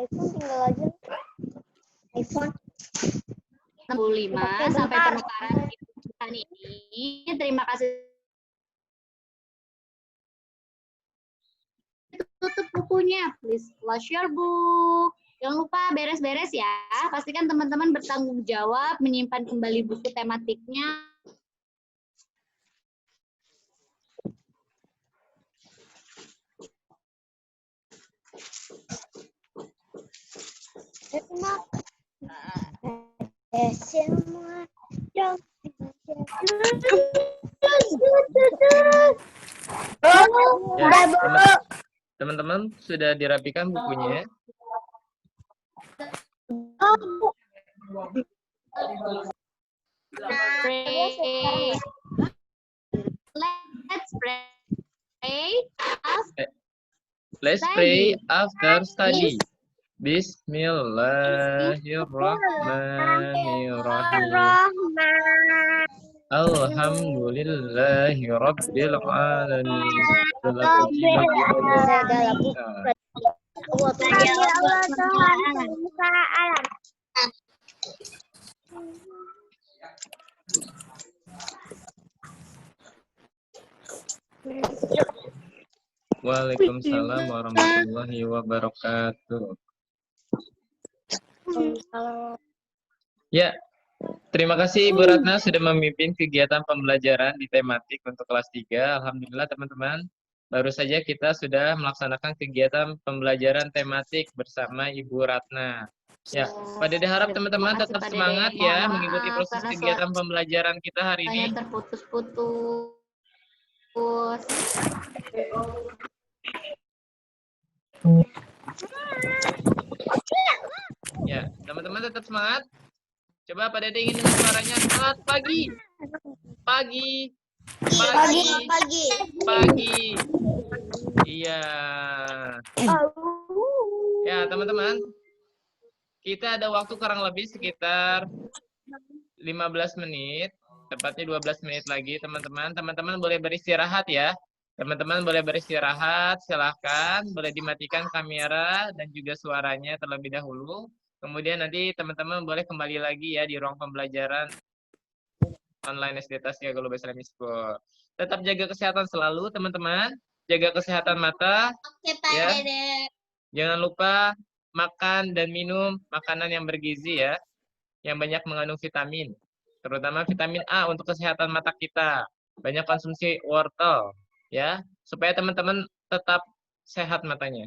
iPhone tinggal aja. iPhone 65 sampai penukaran ini. Terima kasih. Tutup bukunya, please close your book. Jangan lupa beres-beres ya. Pastikan teman-teman bertanggung jawab menyimpan kembali buku tematiknya. semua dong. Ya, teman-teman sudah dirapikan bukunya. Pray. Let's pray. Let's pray after study. Bismillahirrahmanirrahim. Alhamdulillahi Rabbil Alamin. Waalaikumsalam warahmatullahi wabarakatuh. Ya, terima kasih Ibu Ratna sudah memimpin kegiatan pembelajaran di tematik untuk kelas 3. Alhamdulillah teman-teman, baru saja kita sudah melaksanakan kegiatan pembelajaran tematik bersama Ibu Ratna. Ya, Pak Dede harap teman-teman tetap semangat ya mengikuti proses kegiatan pembelajaran kita hari ini. Terputus-putus. Ya, teman-teman tetap semangat. Coba Pak Dede ingin dengar suaranya. Selamat pagi. Pagi. Iya. Ya, teman-teman. Kita ada waktu kurang lebih sekitar 15 menit. Tepatnya 12 menit lagi, teman-teman. Teman-teman boleh beristirahat ya. Teman-teman boleh beristirahat, silahkan. Boleh dimatikan kamera dan juga suaranya terlebih dahulu. Kemudian nanti teman-teman boleh kembali lagi ya di ruang pembelajaran online SD Taskia Global Islamic School. Tetap jaga kesehatan selalu, teman-teman. Jaga kesehatan mata. Oke, Pak Ya. Dede. Jangan lupa makan dan minum makanan yang bergizi ya. yang banyak mengandung vitamin, terutama vitamin A untuk kesehatan mata kita. Banyak konsumsi wortel, ya, supaya teman-teman tetap sehat matanya.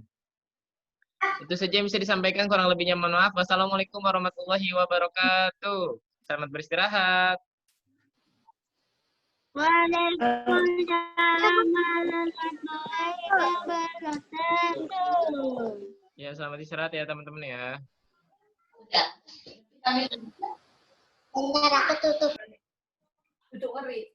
Itu saja yang bisa disampaikan, kurang lebihnya mohon maaf. Wassalamualaikum warahmatullahi wabarakatuh. Selamat beristirahat. Waalaikumsalam warahmatullahi wabarakatuh. Ya, selamat istirahat ya teman-teman ya. Bentar, aku tutup. Duduk ngeri.